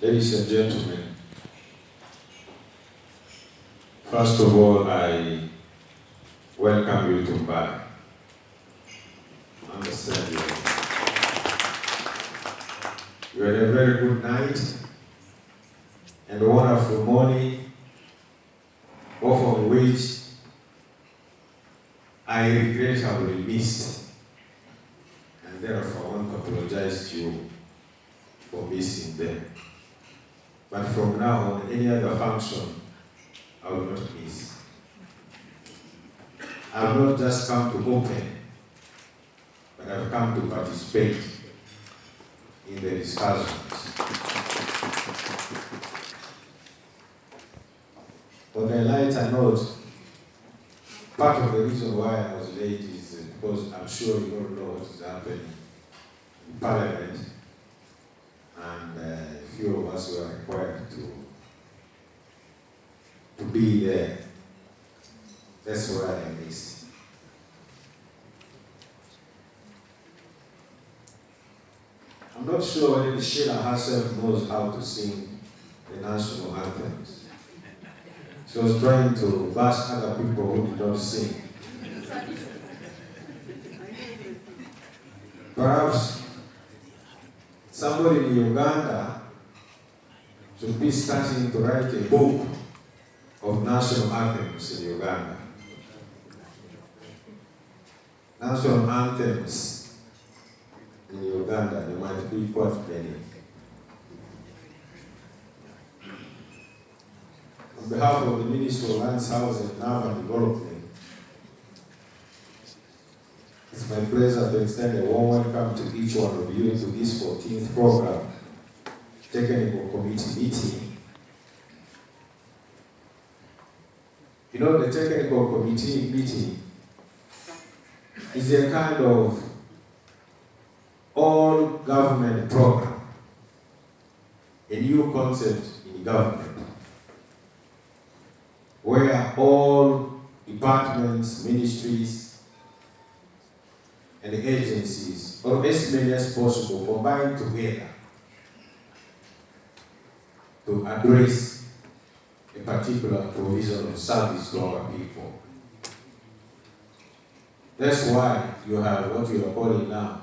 Ladies and gentlemen, first of all, I welcome you to Mbale. Understand you had a very good night and a wonderful morning, both of which I regrettably missed, and therefore I want to apologize to you for missing them. But from now on, any other function, I will not miss. I have not just come to open, but I have come to participate in the discussions. On a lighter note, part of the reason why I was late is because I'm sure you all know what is happening in Parliament, and a few of us were required to be there. That's why I missed. I'm not sure whether Sheila herself knows how to sing the national anthems. She was trying to bash other people who did not sing. Perhaps somebody in Uganda should be starting to write a book of national anthems in Uganda. National anthems in Uganda, there might be quite many. On behalf of the Ministry of Lands, House and Urban Development, it's my pleasure to extend a warm welcome to each one of you to this 14th program, Technical Committee meeting. You know, the Technical Committee meeting is a kind of all-government program, a new concept in government, where all departments, ministries, and agencies, or as many as possible, combine together to address a particular provision of service to our people. That's why you have what you are calling now,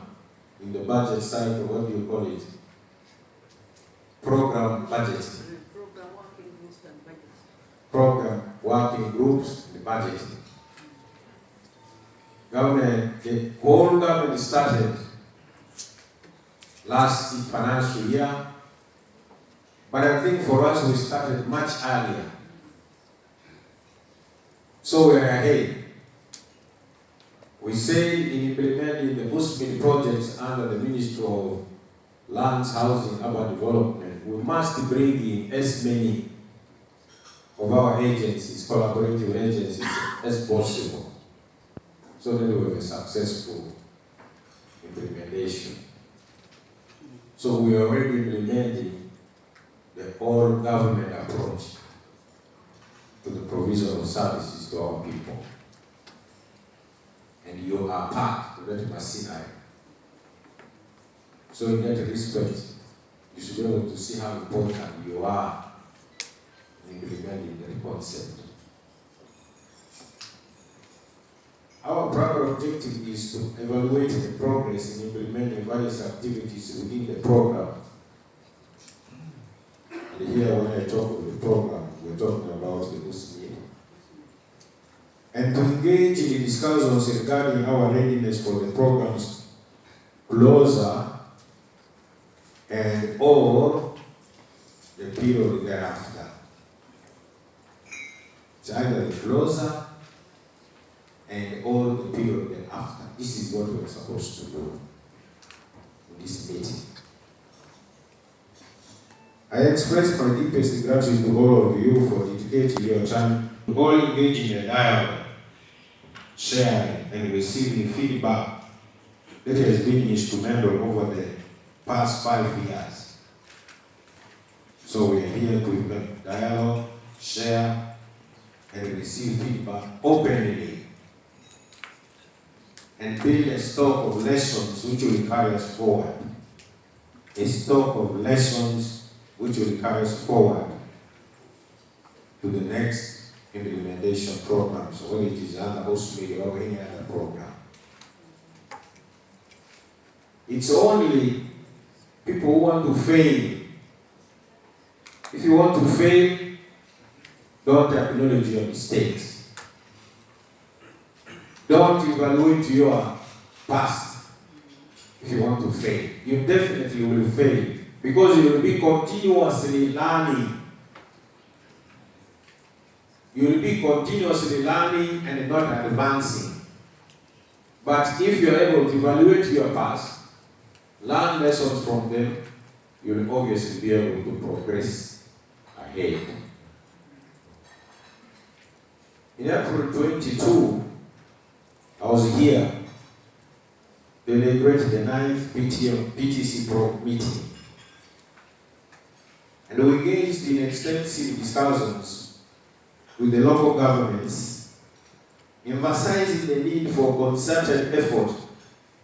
in the budget cycle, what do you call it? Program budgeting. Program working groups and budgeting. Government, the whole government started last financial year, but I think for us we started much earlier. So we're ahead. We say in implementing the Busmin projects under the Ministry of Lands, Housing, Urban Development, we must bring in as many of our agencies, collaborative agencies, as possible, so that we have a successful implementation. So we are already implementing the all-government approach to the provision of services to our people. And you are part of that machinery. So in that respect, you should be able to see how important you are in implementing the concept. Our primary objective is to evaluate the progress in implementing various activities within the program. And here when I talk of the program, we're talking about the Busmin. And to engage in discussions regarding our readiness for the programs closer and or the period thereafter. It's either the closer and or the period thereafter. This is what we're supposed to do in this meeting. I express my deepest gratitude to all of you for dedicating your time to all engaging in a dialogue, sharing and receiving feedback that has been instrumental over the past 5 years. So we are here to dialogue, share, and receive feedback openly, and build a stock of lessons which will carry us forward. A stock of lessons which will carry us forward to the next implementation program, so whether it is under hospital or any other program. It's only people who want to fail. If you want to fail, don't acknowledge your mistakes. Don't evaluate your past. If you want to fail, you definitely will fail, because you will be continuously learning. You will be continuously learning and not advancing. But if you are able to evaluate your past, learn lessons from them, you will obviously be able to progress ahead. In April 22, I was here to celebrate the 9th PTC meeting. And we engaged in extensive discussions with the local governments, emphasizing the need for concerted effort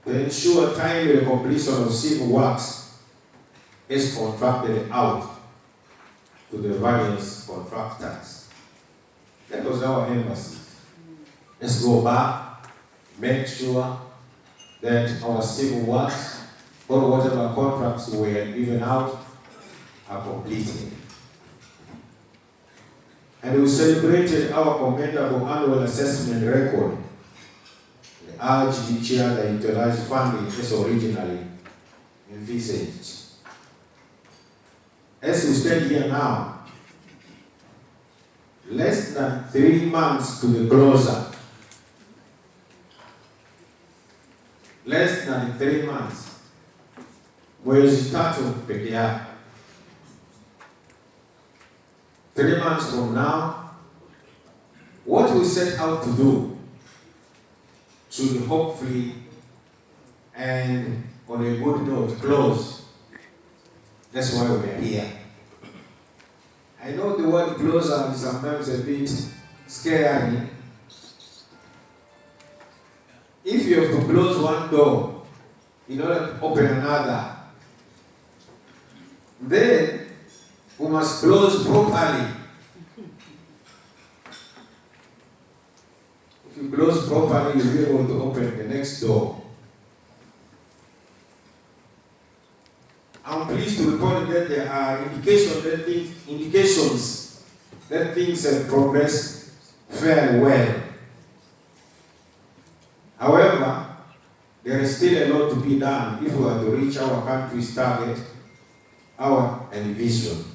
to ensure timely completion of civil works is contracted out to the various contractors. That was our embassy. Let's go back, make sure that our civil works or whatever contracts we had given out are completed. And we celebrated our commendable annual assessment record. We urged each year to utilize funding as originally envisaged. As we stand here now, less than 3 months to the closure. Less than 3 months. Mwezi tatu peke yake. 3 months from now, what we set out to do should hopefully, and on a good note, close. That's why we are here. I know the word closer is sometimes a bit scary. If you have to close one door in order to open another, then we must close properly. If you close properly, you'll be able to open the next door. I'm pleased to report that there are indications that things have progressed fairly well. However, there is still a lot to be done if we are to reach our country's target, our vision,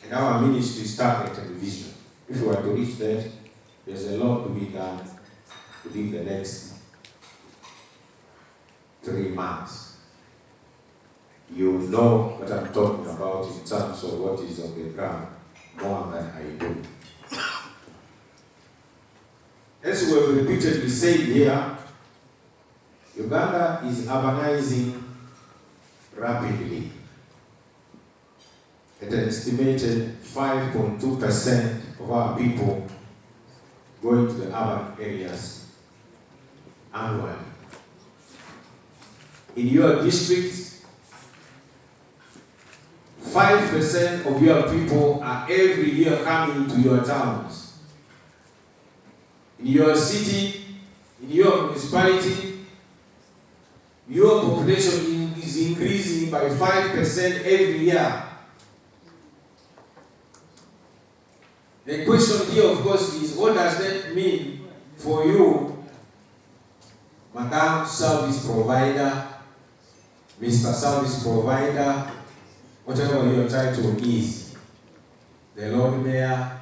and our ministry's target and vision. If we are to reach that, there's a lot to be done within the next 3 months. You know what I'm talking about in terms of what is on the ground more than I do. As we have repeatedly said here, Uganda is urbanizing rapidly. At an estimated 5.2% of our people going to the urban areas annually. In your districts, 5% of your people are every year coming to your towns. In your city, in your municipality, your population is increasing by 5% every year. The question here, of course, is what does that mean for you, Madam Service Provider, Mr. Service Provider, whatever your title is, the Lord Mayor,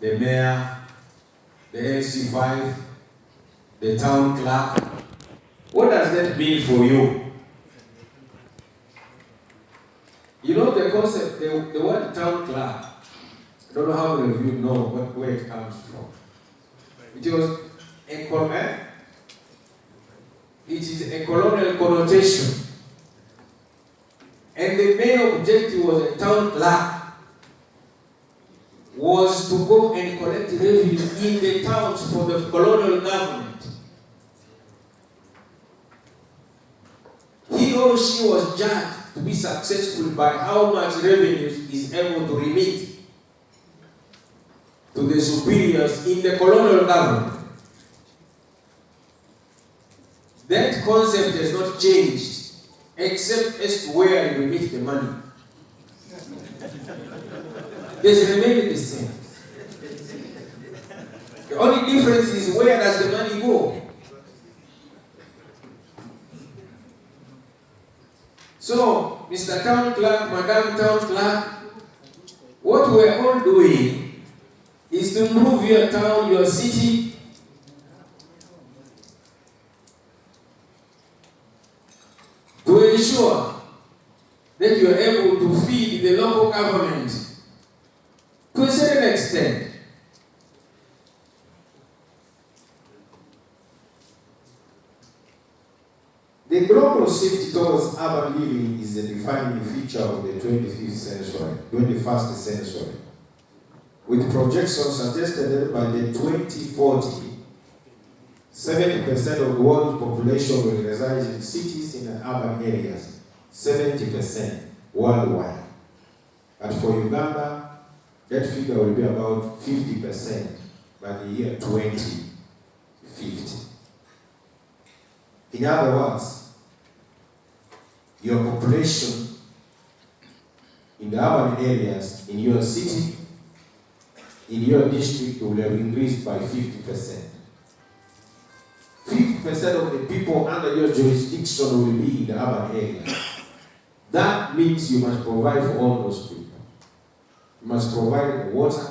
the Mayor, the LC5, the Town Clerk. What does that mean for you? You know the concept, the word Town Clerk, I don't know how many of you know where it comes from. It is a colonial connotation. And the main objective was a town clerk was to go and collect revenue in the towns for the colonial government. He or she was judged to be successful by how much revenue is able to remit to the superiors in the colonial government. That concept has not changed, except as to where you remit the money. It's remained the same. The only difference is where does the money go? So, Mr. Town Clerk, Madam Town Clerk, what we're all doing is to improve your town, your city, to ensure that you are able to feed the local government to a certain extent. The global shift towards urban living is a defining feature of the 21st century, with projections suggested that by the 2040, 70% of the world's population will reside in cities in the urban areas, 70% worldwide. But for Uganda, that figure will be about 50% by the year 2050. In other words, your population in the urban areas, in your city, in your district will have increased by 50%. 50% of the people under your jurisdiction will be in the urban area. That means you must provide for all those people. You must provide the water,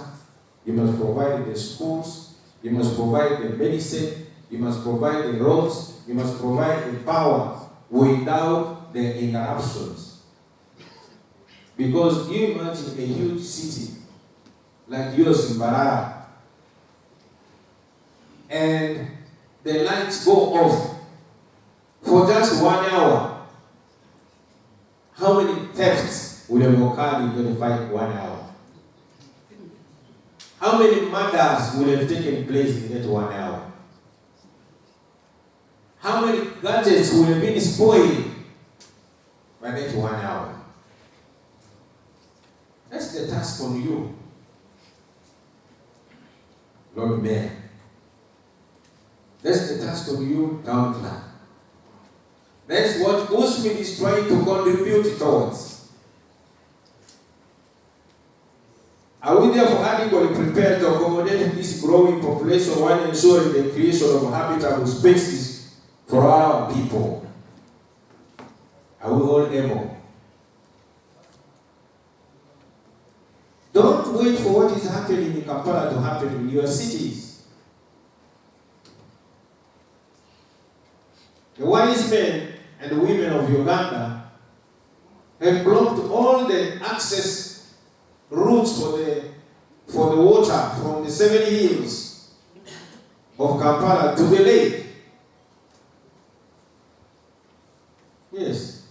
you must provide the schools, you must provide the medicine, you must provide the roads, you must provide the power without the interruptions. Because you imagine a huge city like yours in Mbale, and the lights go off for just 1 hour. How many thefts would have occurred in 1 hour? How many murders would have taken place in that 1 hour? How many gadgets would have been spoiled by that 1 hour? That's the task on you, Lord Mayor. That's the task of you, Town Clerk. That's what Usman is trying to contribute towards. Are we therefore adequately prepared to accommodate this growing population while ensuring the creation of habitable spaces for our people? Are we all able? Don't wait for what is happening in Kampala to happen in your cities. The wise men and the women of Uganda have blocked all the access routes for the water from the 7 hills of Kampala to the lake. Yes.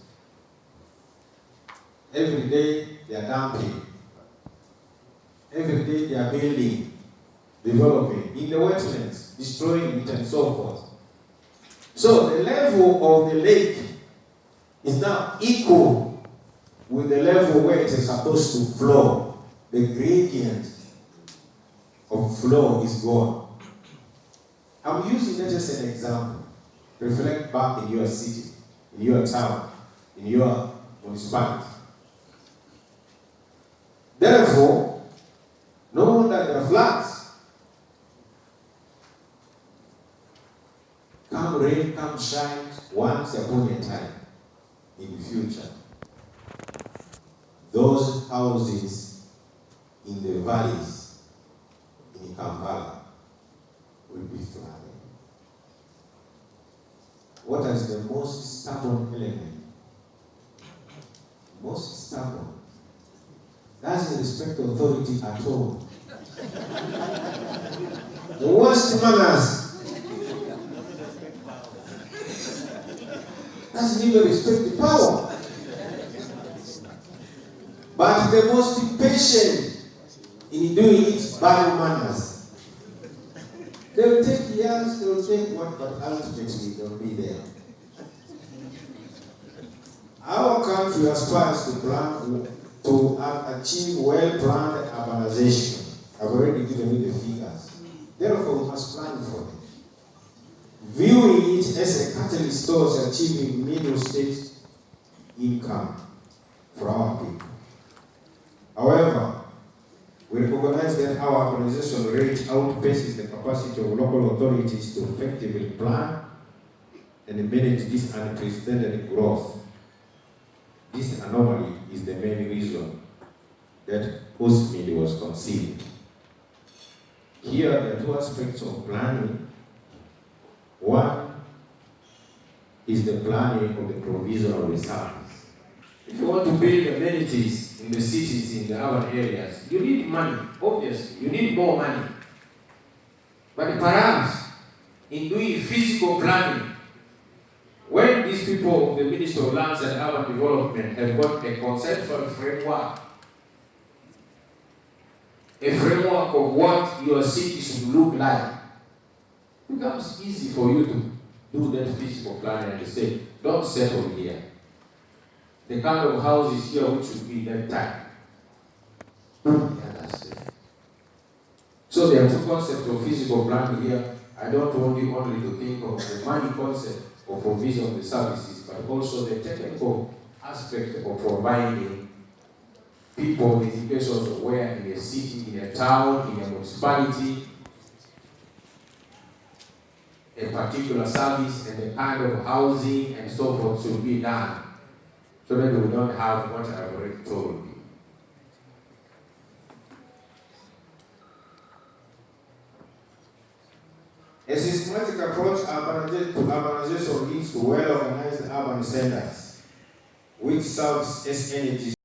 Every day they are dumping. Every day they are building, developing in the wetlands, destroying it and so forth. So the level of the lake is now equal with the level where it is supposed to flow. The gradient of flow is gone. I'm using that as an example. Reflect back in your city, in your town, in your municipality. Therefore, know that the floods, come rain, come shine, once upon a time in the future. Those houses in the valleys in Kampala will be flooded. What is the most stubborn element? Most stubborn. Doesn't respect authority at all. The worst manners. Doesn't even respect the power. But the most impatient in doing it, bad manners. They will take years, they will take what, but ultimately they will be there. Our country aspires to achieve well-planned urbanization. I've already given you the figures. Therefore, we must plan for it. Viewing it as a catalyst towards achieving middle state income for our people. However, we recognize that our urbanization rate outpaces the capacity of local authorities to effectively plan and manage this unprecedented growth. This anomaly is the main reason that USMID was conceived. Here there are two aspects of planning. One is the planning of the provision of the service. If you want to build amenities in the cities, in the urban areas, you need money, obviously. You need more money. But perhaps in doing physical planning, when these people of the Ministry of Lands and Urban Development have got a conceptual framework, a framework of what your city should look like, it becomes easy for you to do that physical planning and say, don't settle here. The kind of houses here which should be that type. So there are two concepts of physical planning here. I don't want you only to think of the money concept of provision of the services, but also the technical aspect of providing people with education of where in a city, in a town, in a municipality, a particular service and the kind of housing and so forth should be done, so that we don't have what I've already told you. A systematic approach to urbanization leads to well-organized urban centers, which serves as energy